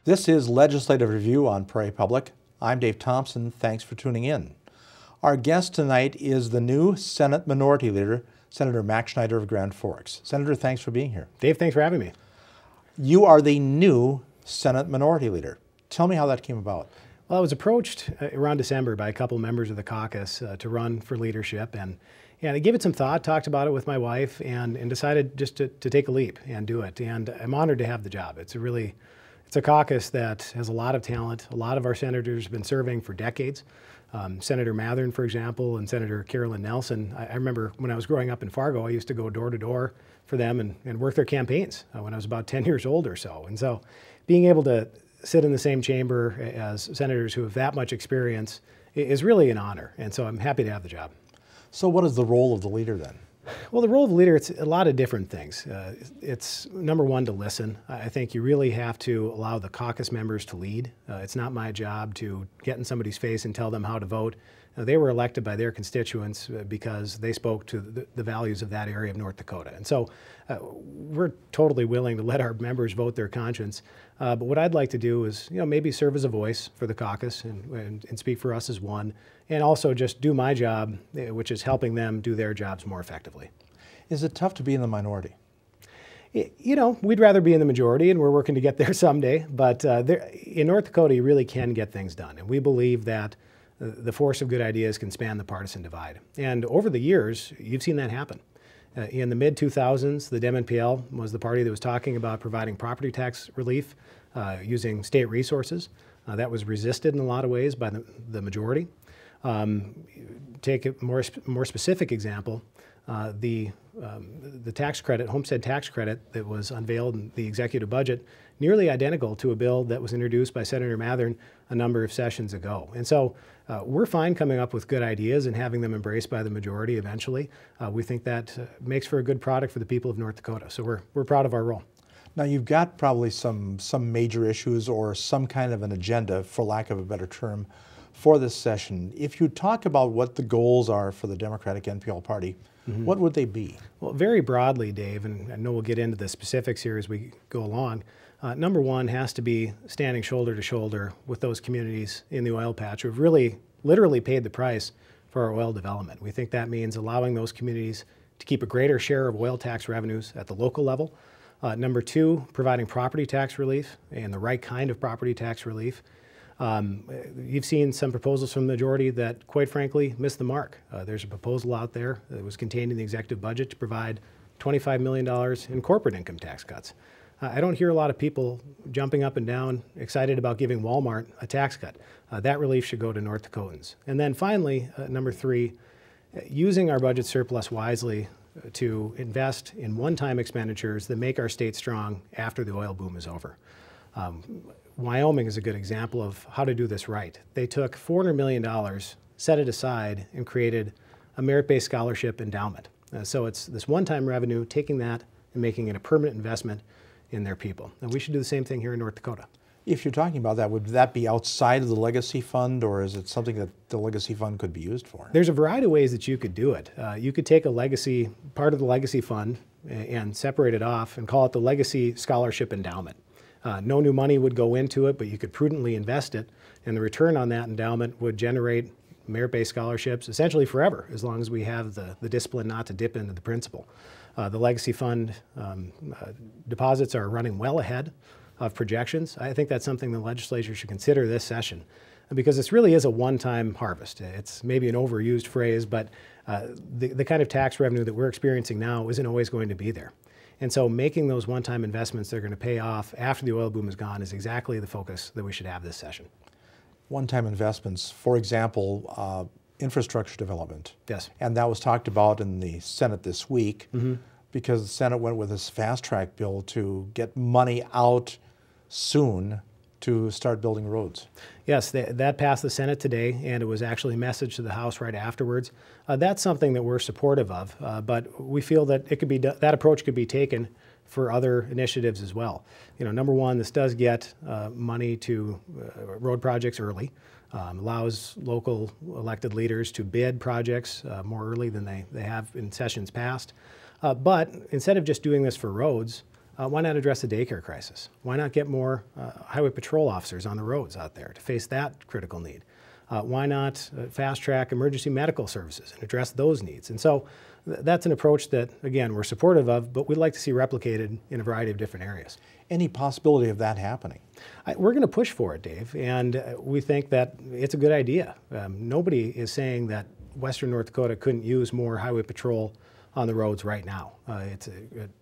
This is Legislative Review on Prairie Public. I'm Dave Thompson. Thanks for tuning in. Our guest tonight is the new Senate Minority Leader, Senator Mac Schneider of Grand Forks. Senator, thanks for being here. Dave, thanks for having me. You are the new Senate Minority Leader. Tell me how that came about. Well, I was approached around December by a couple members of the caucus to run for leadership, and I gave it some thought, talked about it with my wife, and decided just to take a leap and do it. And I'm honored to have the job. It's a caucus that has a lot of talent. A lot of our senators have been serving for decades. Senator Mathern, for example, and Senator Carolyn Nelson. I remember when I was growing up in Fargo, I used to go door to door for them and work their campaigns when I was about 10 years old or so. And so being able to sit in the same chamber as senators who have that much experience is really an honor. And so I'm happy to have the job. So what is the role of the leader then? Well, the role of the leader, it's a lot of different things. It's number one, to listen. I think you really have to allow the caucus members to lead. It's not my job to get in somebody's face and tell them how to vote. They were elected by their constituents because they spoke to the values of that area of North Dakota. And so we're totally willing to let our members vote their conscience. But what I'd like to do is, maybe serve as a voice for the caucus and speak for us as one, and also just do my job, which is helping them do their jobs more effectively. Is it tough to be in the minority? We'd rather be in the majority, and we're working to get there someday. But in North Dakota, you really can get things done. And we believe that the force of good ideas can span the partisan divide. And over the years, you've seen that happen. In the mid-2000s, the Dem-NPL was the party that was talking about providing property tax relief using state resources. That was resisted in a lot of ways by the majority. Take a more specific example, the tax credit, homestead tax credit that was unveiled in the executive budget, nearly identical to a bill that was introduced by Senator Mathern a number of sessions ago. And so we're fine coming up with good ideas and having them embraced by the majority eventually. We think that makes for a good product for the people of North Dakota. So we're proud of our role. Now you've got probably some major issues or some kind of an agenda, for lack of a better term, for this session. If you talk about what the goals are for the Democratic NPL Party, what would they be? Well, very broadly, Dave, and I know we'll get into the specifics here as we go along, number one has to be standing shoulder to shoulder with those communities in the oil patch who have really literally paid the price for our oil development. We think that means allowing those communities to keep a greater share of oil tax revenues at the local level. Number two, providing property tax relief and the right kind of property tax relief. You've seen some proposals from the majority that, quite frankly, missed the mark. There's a proposal out there that was contained in the executive budget to provide $25 million in corporate income tax cuts. I don't hear a lot of people jumping up and down excited about giving Walmart a tax cut. That relief should go to North Dakotans. And then finally, number three, using our budget surplus wisely to invest in one-time expenditures that make our state strong after the oil boom is over. Wyoming is a good example of how to do this right. They took $400 million, set it aside, and created a merit-based scholarship endowment. So it's this one-time revenue, taking that and making it a permanent investment in their people. And we should do the same thing here in North Dakota. If you're talking about that, would that be outside of the Legacy Fund, or is it something that the Legacy Fund could be used for? There's a variety of ways that you could do it. You could take part of the Legacy Fund and separate it off and call it the Legacy Scholarship Endowment. No new money would go into it, but you could prudently invest it, and the return on that endowment would generate merit-based scholarships essentially forever, as long as we have the discipline not to dip into the principal. The Legacy Fund deposits are running well ahead of projections. I think that's something the legislature should consider this session, because this really is a one-time harvest. It's maybe an overused phrase, but the kind of tax revenue that we're experiencing now isn't always going to be there. And so making those one-time investments that are going to pay off after the oil boom is gone is exactly the focus that we should have this session. One-time investments, for example, infrastructure development. Yes. And that was talked about in the Senate this week because the Senate went with this fast-track bill to get money out soon to start building roads. Yes, that passed the Senate today, and it was actually messaged to the House right afterwards. That's something that we're supportive of, but we feel that that approach could be taken for other initiatives as well. Number one, this does get money to road projects early, allows local elected leaders to bid projects more early than they have in sessions past. But instead of just doing this for roads, Why not address the daycare crisis? Why not get more highway patrol officers on the roads out there to face that critical need? Why not fast-track emergency medical services and address those needs? And so that's an approach that, again, we're supportive of, but we'd like to see replicated in a variety of different areas. Any possibility of that happening? We're going to push for it, Dave, and we think that it's a good idea. Nobody is saying that Western North Dakota couldn't use more highway patrol on the roads right now. It's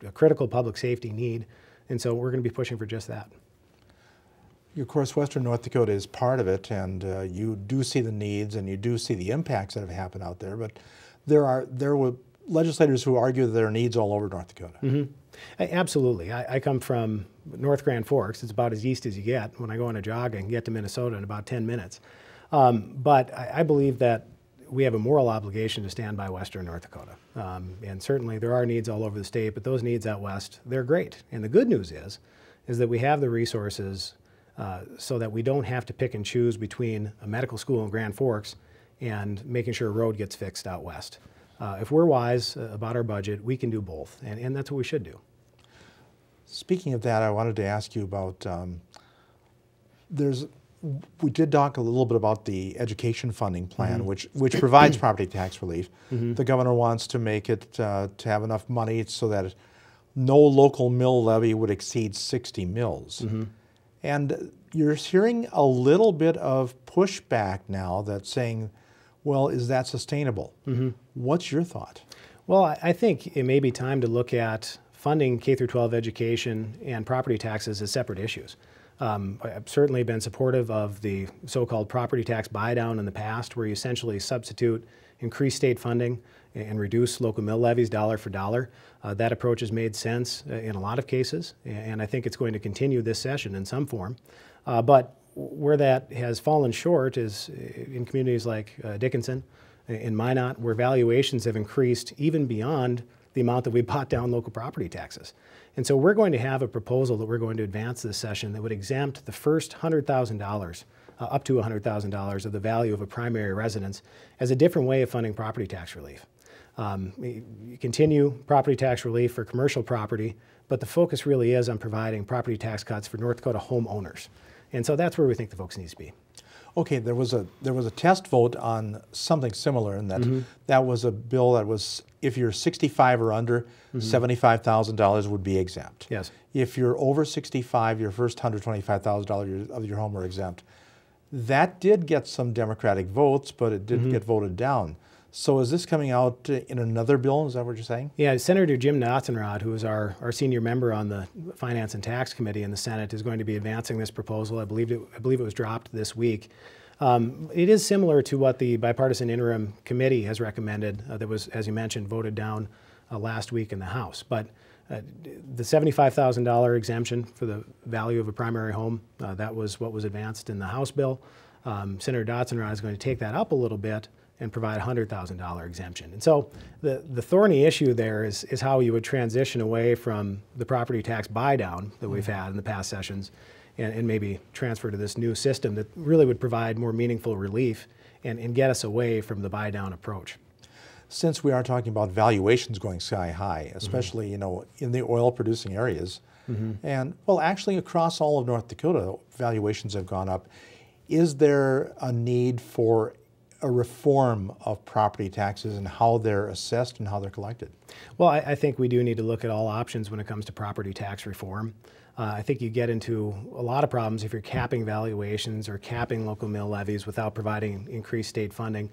a critical public safety need, and so we're going to be pushing for just that. Of course, Western North Dakota is part of it, and you do see the needs and you do see the impacts that have happened out there, but there were legislators who argue that there are needs all over North Dakota. Mm-hmm. Absolutely. I come from North Grand Forks. It's about as east as you get. When I go on a jog, I can get to Minnesota in about 10 minutes. But I believe that we have a moral obligation to stand by Western North Dakota. And certainly there are needs all over the state, but those needs out west, they're great. And the good news is that we have the resources so that we don't have to pick and choose between a medical school in Grand Forks and making sure a road gets fixed out west. If we're wise about our budget, we can do both, and that's what we should do. Speaking of that, I wanted to ask you about, we did talk a little bit about the education funding plan, which provides property tax relief. The governor wants to make it to have enough money so that no local mill levy would exceed 60 mills. And you're hearing a little bit of pushback now that's saying, well, is that sustainable? What's your thought? Well, I think it may be time to look at funding K-12 education and property taxes as separate issues. I've certainly been supportive of the so-called property tax buy-down in the past, where you essentially substitute increased state funding and reduce local mill levies dollar for dollar. That approach has made sense in a lot of cases, and I think it's going to continue this session in some form. But where that has fallen short is in communities like Dickinson, in Minot, where valuations have increased even beyond the amount that we bought down local property taxes. And so we're going to have a proposal that we're going to advance this session that would exempt the first $100,000, up to $100,000 of the value of a primary residence as a different way of funding property tax relief. You continue property tax relief for commercial property, but the focus really is on providing property tax cuts for North Dakota homeowners. And so that's where we think the focus needs to be. Okay, there was a test vote on something similar in that that was a bill that was, if you're 65 or under, $75,000 would be exempt. Yes. If you're over 65, your first $125,000 of your home are exempt. That did get some Democratic votes, but it didn't get voted down. So is this coming out in another bill? Is that what you're saying? Yeah, Senator Jim Natzenrod, who is our senior member on the Finance and Tax Committee in the Senate, is going to be advancing this proposal. I believe it was dropped this week. It is similar to what the Bipartisan Interim Committee has recommended that was, as you mentioned, voted down last week in the House. But the $75,000 exemption for the value of a primary home, that was what was advanced in the House bill. Senator Natzenrod is going to take that up a little bit and provide a $100,000 exemption. And so the thorny issue there is how you would transition away from the property tax buy-down that we've had in the past sessions and maybe transfer to this new system that really would provide more meaningful relief and get us away from the buy-down approach. Since we are talking about valuations going sky high, especially in the oil-producing areas, and well, actually across all of North Dakota, valuations have gone up. Is there a need for a reform of property taxes and how they're assessed and how they're collected? Well, I think we do need to look at all options when it comes to property tax reform. I think you get into a lot of problems if you're capping valuations or capping local mill levies without providing increased state funding.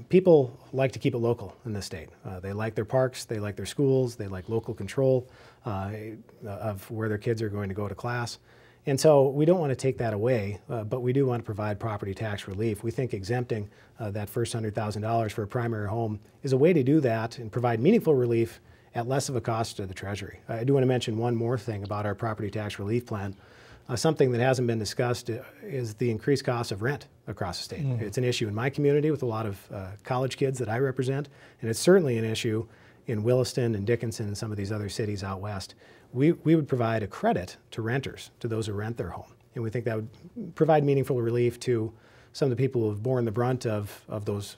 People like to keep it local in this state. They like their parks, they like their schools, they like local control of where their kids are going to go to class. And so we don't want to take that away, but we do want to provide property tax relief. We think exempting that first $100,000 for a primary home is a way to do that and provide meaningful relief at less of a cost to the Treasury. I do want to mention one more thing about our property tax relief plan. Something that hasn't been discussed is the increased cost of rent across the state. It's an issue in my community with a lot of college kids that I represent, and it's certainly an issue in Williston and Dickinson and some of these other cities out west. We would provide a credit to renters, to those who rent their home. And we think that would provide meaningful relief to some of the people who have borne the brunt of those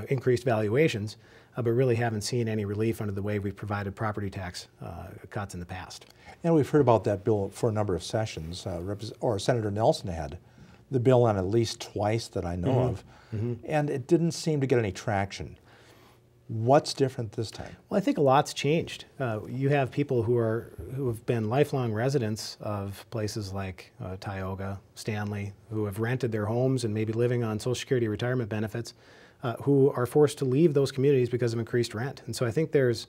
increased valuations but really haven't seen any relief under the way we've provided property tax cuts in the past. And we've heard about that bill for a number of sessions. Senator Nelson had the bill on at least twice that I know of, and it didn't seem to get any traction. What's different this time? Well, I think a lot's changed. You have people who have been lifelong residents of places like Tioga, Stanley, who have rented their homes and maybe living on Social Security retirement benefits, who are forced to leave those communities because of increased rent. And so I think there's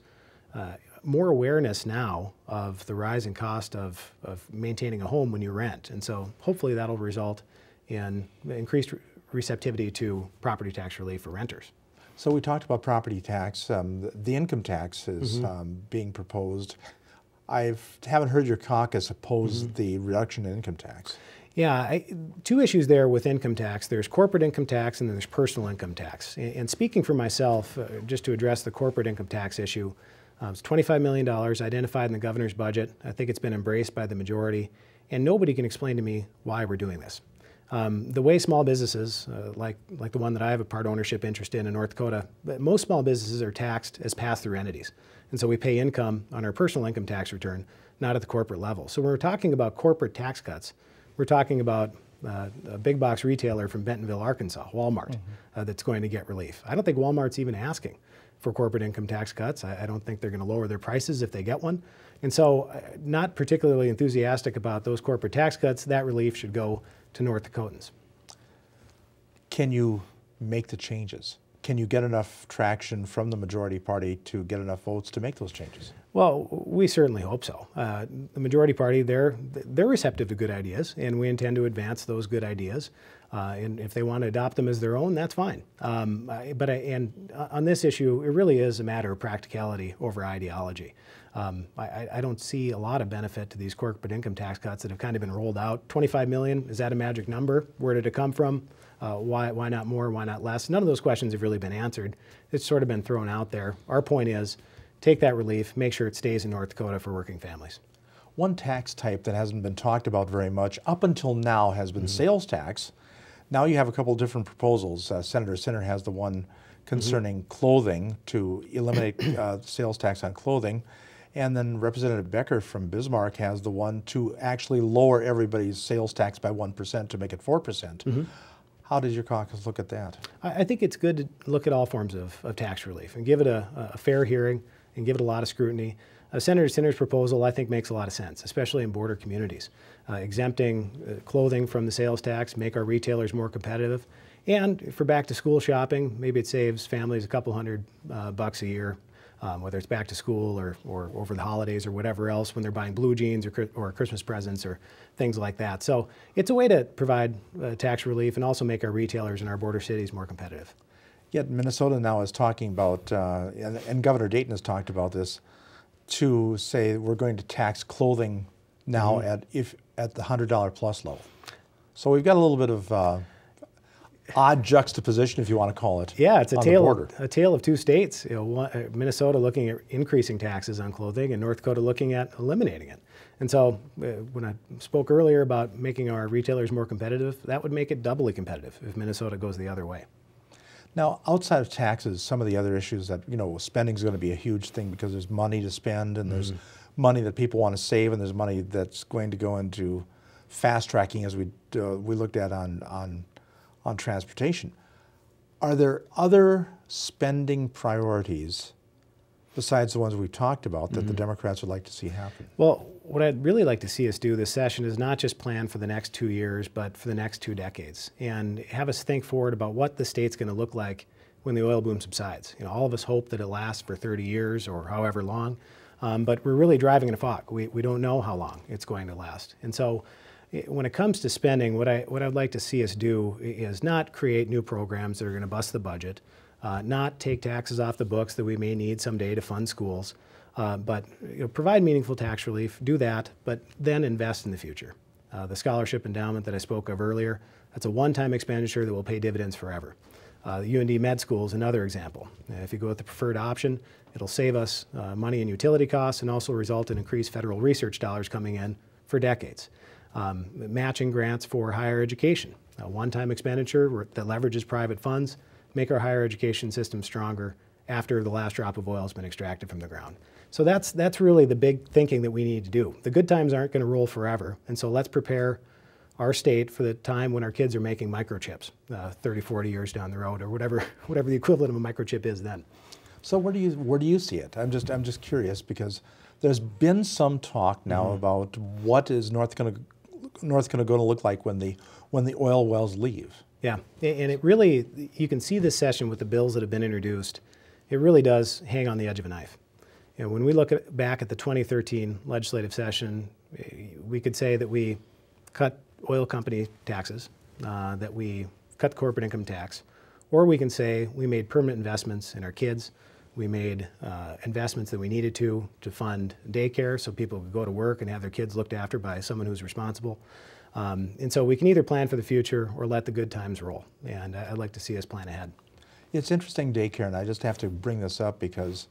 more awareness now of the rising cost of maintaining a home when you rent. And so hopefully that'll result in increased receptivity to property tax relief for renters. So we talked about property tax. The income tax is being proposed. I haven't heard your caucus oppose the reduction in income tax. Yeah, two issues there with income tax. There's corporate income tax and then there's personal income tax. And speaking for myself, just to address the corporate income tax issue, it's $25 million identified in the governor's budget. I think it's been embraced by the majority, and nobody can explain to me why we're doing this. The way small businesses, like the one that I have a part ownership interest in North Dakota, but most small businesses are taxed as pass-through entities. And so we pay income on our personal income tax return, not at the corporate level. So when we're talking about corporate tax cuts, we're talking about a big box retailer from Bentonville, Arkansas, Walmart, that's going to get relief. I don't think Walmart's even asking for corporate income tax cuts. I don't think they're going to lower their prices if they get one. And so not particularly enthusiastic about those corporate tax cuts. That relief should go to North Dakotans. Can you make the changes? Can you get enough traction from the majority party to get enough votes to make those changes? Well, we certainly hope so. The majority party, they're receptive to good ideas, and we intend to advance those good ideas. And if they want to adopt them as their own, that's fine. But on this issue, it really is a matter of practicality over ideology. I don't see a lot of benefit to these corporate income tax cuts that have kind of been rolled out. 25 million, is that a magic number? Where did it come from? Why not more? Why not less? None of those questions have really been answered. It's sort of been thrown out there. Our point is, take that relief, make sure it stays in North Dakota for working families. One tax type that hasn't been talked about very much up until now has been sales tax. Now you have a couple different proposals. Senator Sinner has the one concerning clothing, to eliminate sales tax on clothing. And then Representative Becker from Bismarck has the one to actually lower everybody's sales tax by 1% to make it 4%. How does your caucus look at that? I think it's good to look at all forms of tax relief and give it a fair hearing and give it a lot of scrutiny. Senator Sinner's proposal, I think, makes a lot of sense, especially in border communities. Exempting clothing from the sales tax, make our retailers more competitive. And for back to school shopping, maybe it saves families a couple $100 a year, whether it's back to school or over the holidays or whatever else, when they're buying blue jeans or Christmas presents or things like that. So it's a way to provide tax relief and also make our retailers in our border cities more competitive. Yet Minnesota now is talking about, and Governor Dayton has talked about this, to say we're going to tax clothing now at the $100 plus level. So we've got a little bit of odd juxtaposition, if you want to call it. Yeah, it's a tale of two states. Minnesota looking at increasing taxes on clothing, and North Dakota looking at eliminating it. And so when I spoke earlier about making our retailers more competitive, that would make it doubly competitive if Minnesota goes the other way. Now, outside of taxes, some of the other issues that, spending is going to be a huge thing because there's money to spend, and there's money that people want to save, and there's money that's going to go into fast tracking, as we looked at on transportation. Are there other spending priorities besides the ones we've talked about that the Democrats would like to see happen? Well, what I'd really like to see us do this session is not just plan for the next 2 years, but for the next 2 decades, and have us think forward about what the state's going to look like when the oil boom subsides. All of us hope that it lasts for 30 years or however long, but we're really driving in a fog. We don't know how long it's going to last. And so when it comes to spending, what I'd like to see us do is not create new programs that are going to bust the budget, not take taxes off the books that we may need someday to fund schools, but provide meaningful tax relief, do that, but then invest in the future. The scholarship endowment that I spoke of earlier, that's a one-time expenditure that will pay dividends forever. The UND Med School is another example. If you go with the preferred option, it'll save us money and utility costs and also result in increased federal research dollars coming in for decades. Matching grants for higher education, a one-time expenditure that leverages private funds, make our higher education system stronger, after the last drop of oil has been extracted from the ground. So that's really the big thinking that we need to do. The good times aren't going to roll forever, and so let's prepare our state for the time when our kids are making microchips 30, 40 years down the road, or whatever the equivalent of a microchip is then. So where do you see it? I'm just curious, because there's been some talk now about what is North going to look like when the oil wells leave. Yeah, and it really, you can see this session with the bills that have been introduced, it really does hang on the edge of a knife. You know, when we look back at the 2013 legislative session, we could say that we cut oil company taxes, that we cut the corporate income tax, or we can say we made permanent investments in our kids. We made investments that we needed to fund daycare so people could go to work and have their kids looked after by someone who's responsible. And so we can either plan for the future or let the good times roll. And I'd like to see us plan ahead. It's interesting, daycare, and I just have to bring this up because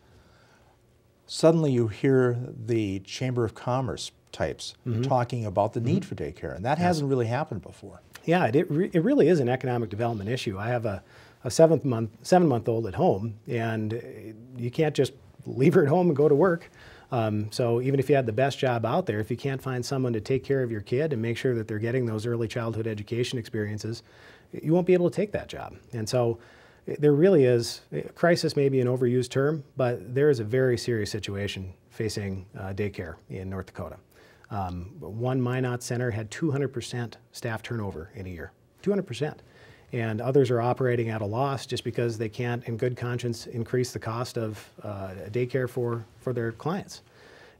suddenly you hear the Chamber of Commerce types talking about the need for daycare, and that hasn't really happened before. Yeah, it really is an economic development issue. I have a 7-month-old at home, and you can't just leave her at home and go to work. So even if you had the best job out there, if you can't find someone to take care of your kid and make sure that they're getting those early childhood education experiences, you won't be able to take that job. And so there really is, crisis may be an overused term, but there is a very serious situation facing daycare in North Dakota. One Minot Center had 200% staff turnover in a year, 200%. And others are operating at a loss just because they can't, in good conscience, increase the cost of daycare for their clients.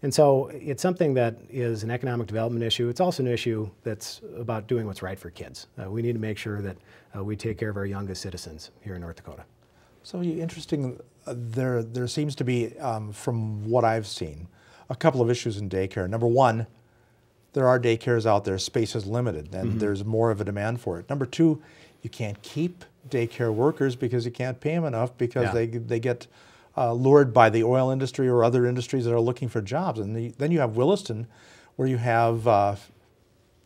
And so it's something that is an economic development issue. It's also an issue that's about doing what's right for kids. We need to make sure that we take care of our youngest citizens here in North Dakota. So interesting, there seems to be, from what I've seen, a couple of issues in daycare. Number one, there are daycares out there, space is limited, and there's more of a demand for it. Number two, you can't keep daycare workers because you can't pay them enough because they get lured by the oil industry or other industries that are looking for jobs. And then you have Williston, where you have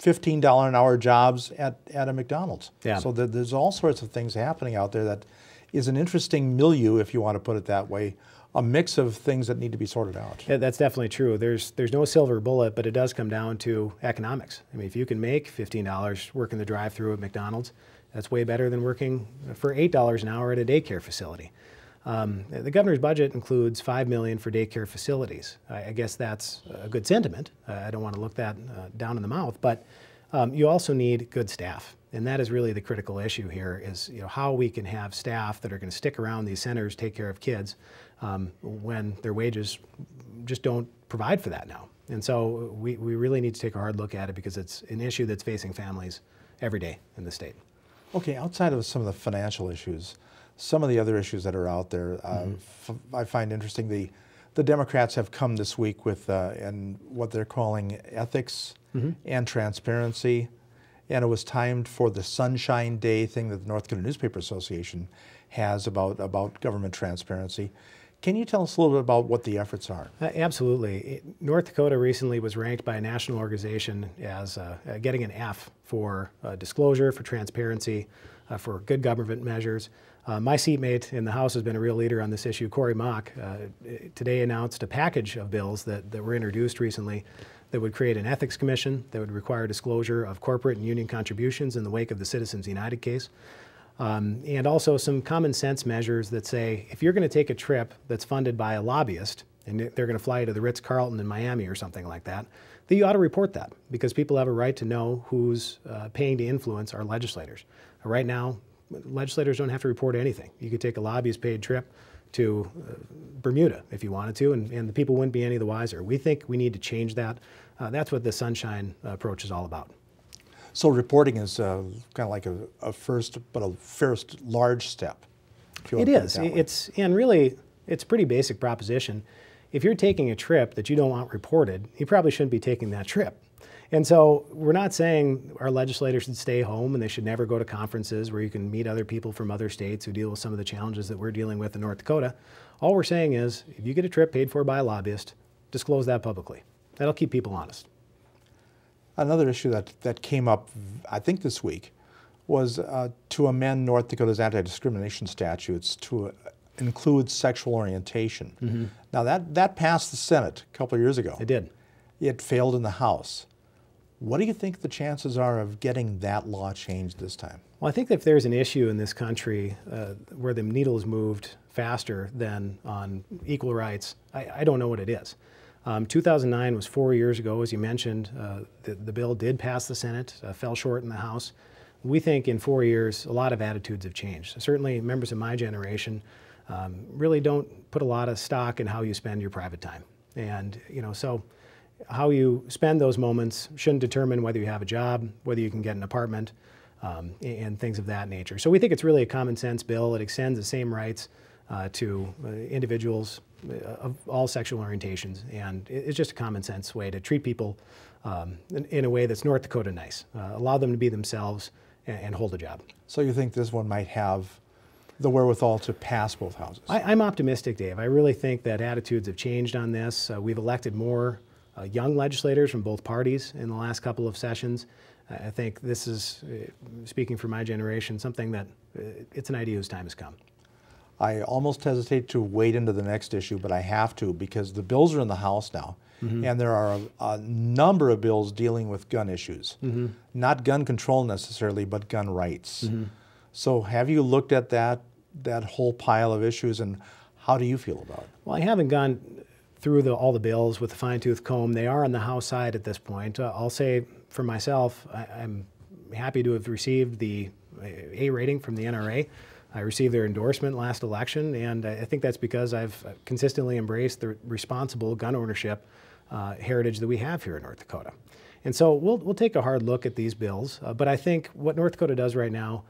$15 an hour jobs at a McDonald's. Yeah. So there's all sorts of things happening out there that is an interesting milieu, if you want to put it that way, a mix of things that need to be sorted out. Yeah, that's definitely true. There's no silver bullet, but it does come down to economics. I mean, if you can make $15 working the drive-through at McDonald's, that's way better than working for $8 an hour at a daycare facility. The governor's budget includes $5 million for daycare facilities. I guess that's a good sentiment. I don't want to look that down in the mouth, but you also need good staff. And that is really the critical issue here is how we can have staff that are going to stick around these centers, take care of kids, when their wages just don't provide for that now. And so we really need to take a hard look at it because it's an issue that's facing families every day in the state. Okay, outside of some of the financial issues, some of the other issues that are out there, I find interesting. The Democrats have come this week with and what they're calling ethics and transparency, and it was timed for the Sunshine Day thing that the North Dakota Newspaper Association has about government transparency. Can you tell us a little bit about what the efforts are? Absolutely. North Dakota recently was ranked by a national organization as getting an F for disclosure, for transparency, for good government measures. My seatmate in the House has been a real leader on this issue. Cory Mock today announced a package of bills that were introduced recently that would create an ethics commission that would require disclosure of corporate and union contributions in the wake of the Citizens United case. And also some common sense measures that say if you're going to take a trip that's funded by a lobbyist and they're going to fly you to the Ritz-Carlton in Miami or something like that, then you ought to report that because people have a right to know who's paying to influence our legislators. Right now, legislators don't have to report anything. You could take a lobbyist-paid trip to Bermuda if you wanted to, and the people wouldn't be any the wiser. We think we need to change that. That's what the Sunshine approach is all about. So reporting is kind of like a first large step. It is. It's a pretty basic proposition. If you're taking a trip that you don't want reported, you probably shouldn't be taking that trip. And so we're not saying our legislators should stay home and they should never go to conferences where you can meet other people from other states who deal with some of the challenges that we're dealing with in North Dakota. All we're saying is if you get a trip paid for by a lobbyist, disclose that publicly. That'll keep people honest. Another issue that came up, I think this week, was to amend North Dakota's anti-discrimination statutes to includes sexual orientation. Now that passed the Senate a couple of years ago. It did. It failed in the House. What do you think the chances are of getting that law changed this time? Well, I think if there's an issue in this country where the needle has moved faster than on equal rights, I don't know what it is. 2009 was 4 years ago, as you mentioned. The bill did pass the Senate, fell short in the House. We think in 4 years, a lot of attitudes have changed. Certainly, members of my generation really don't put a lot of stock in how you spend your private time. And, so how you spend those moments shouldn't determine whether you have a job, whether you can get an apartment, and things of that nature. So we think it's really a common sense bill. It extends the same rights to individuals of all sexual orientations, and it's just a common sense way to treat people in a way that's North Dakota nice. Allow them to be themselves and hold a job. So you think this one might have the wherewithal to pass both houses? I'm optimistic, Dave. I really think that attitudes have changed on this. We've elected more young legislators from both parties in the last couple of sessions. I think this is, speaking for my generation, something that it's an idea whose time has come. I almost hesitate to wade into the next issue, but I have to because the bills are in the House now, and there are a number of bills dealing with gun issues. Not gun control necessarily, but gun rights. So have you looked at that whole pile of issues, and how do you feel about it? Well, I haven't gone through all the bills with a fine-tooth comb. They are on the House side at this point. I'll say for myself, I'm happy to have received the A rating from the NRA. I received their endorsement last election, and I think that's because I've consistently embraced the responsible gun ownership heritage that we have here in North Dakota. And so we'll take a hard look at these bills, but I think what North Dakota does right now,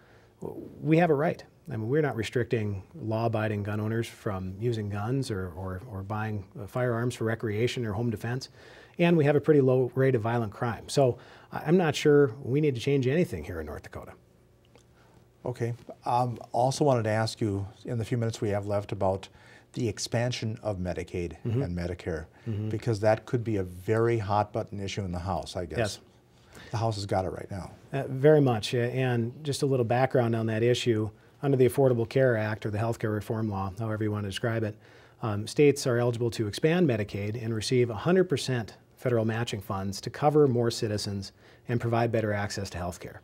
we have it right. I mean, we're not restricting law-abiding gun owners from using guns or buying firearms for recreation or home defense, and we have a pretty low rate of violent crime. So I'm not sure we need to change anything here in North Dakota. Okay. Also wanted to ask you in the few minutes we have left about the expansion of Medicaid and Medicare, because that could be a very hot button issue in the House, I guess. Yes. The House has got it right now. Very much. And just a little background on that issue. Under the Affordable Care Act, or the health care reform law, however you want to describe it, states are eligible to expand Medicaid and receive 100% federal matching funds to cover more citizens and provide better access to health care.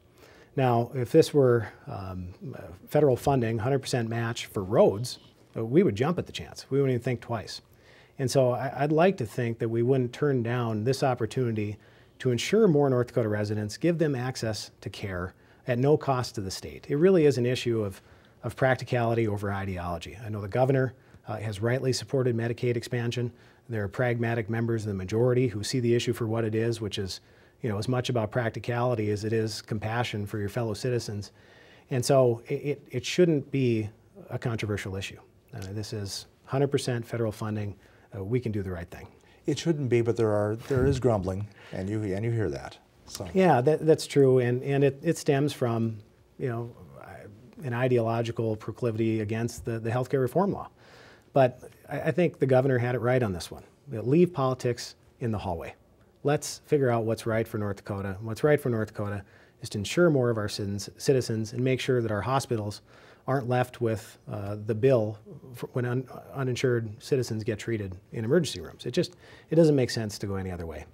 Now, if this were federal funding, 100% match for roads, we would jump at the chance. We wouldn't even think twice. And so I'd like to think that we wouldn't turn down this opportunity to ensure more North Dakota residents, give them access to care at no cost to the state. It really is an issue of practicality over ideology. I know the governor has rightly supported Medicaid expansion. There are pragmatic members of the majority who see the issue for what it is, which is as much about practicality as it is compassion for your fellow citizens. And so it shouldn't be a controversial issue. This is 100% federal funding. We can do the right thing. It shouldn't be, but there is grumbling, and you hear that. So. Yeah, that's true, and it stems from an ideological proclivity against the healthcare reform law. But I think the governor had it right on this one. Leave politics in the hallway. Let's figure out what's right for North Dakota. What's right for North Dakota is to insure more of our citizens and make sure that our hospitals aren't left with the bill when uninsured citizens get treated in emergency rooms. It doesn't make sense to go any other way.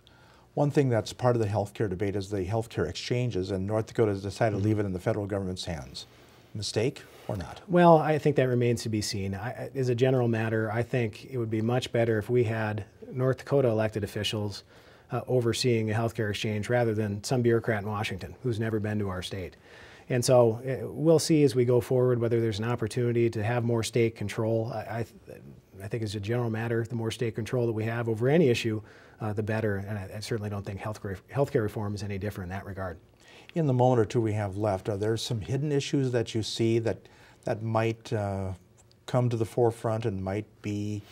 One thing that's part of the healthcare debate is the healthcare exchanges, and North Dakota has decided to leave it in the federal government's hands. Mistake or not? Well, I think that remains to be seen. As a general matter, I think it would be much better if we had North Dakota elected officials overseeing a healthcare exchange rather than some bureaucrat in Washington who's never been to our state. And so we'll see as we go forward whether there's an opportunity to have more state control. I think as a general matter, the more state control that we have over any issue, the better. And I certainly don't think healthcare reform is any different in that regard. In the moment or two we have left, are there some hidden issues that you see that might come to the forefront and might be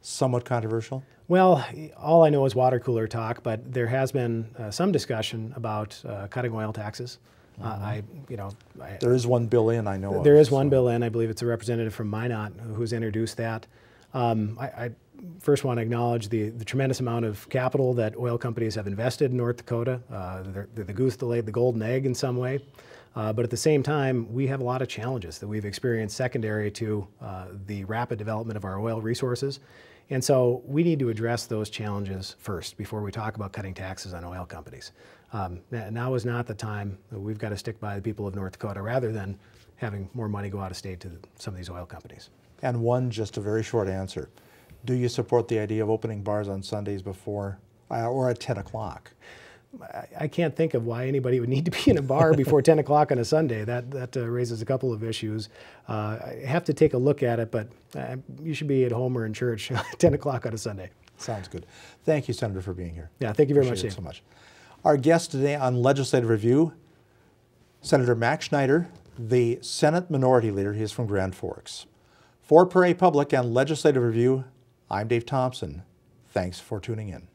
somewhat controversial? Well, all I know is water cooler talk, but there has been some discussion about cutting oil taxes. There is one bill in, I know. There is one bill in. I believe it's a representative from Minot who's introduced that. I first want to acknowledge the tremendous amount of capital that oil companies have invested in North Dakota. They're the goose that laid the golden egg in some way. But at the same time, we have a lot of challenges that we've experienced secondary to the rapid development of our oil resources. And so we need to address those challenges first before we talk about cutting taxes on oil companies. Now is not the time. We've got to stick by the people of North Dakota rather than having more money go out of state to some of these oil companies. And one, just a very short answer. Do you support the idea of opening bars on Sundays before or at 10 o'clock? I can't think of why anybody would need to be in a bar before 10 o'clock on a Sunday. That raises a couple of issues. I have to take a look at it, but you should be at home or in church 10 o'clock on a Sunday. Sounds good. Thank you, Senator, for being here. Yeah, thank you very much, Appreciate Dave. it so much. Our guest today on Legislative Review, Senator Max Schneider, the Senate Minority Leader. He is from Grand Forks. For Prairie Public and Legislative Review, I'm Dave Thompson. Thanks for tuning in.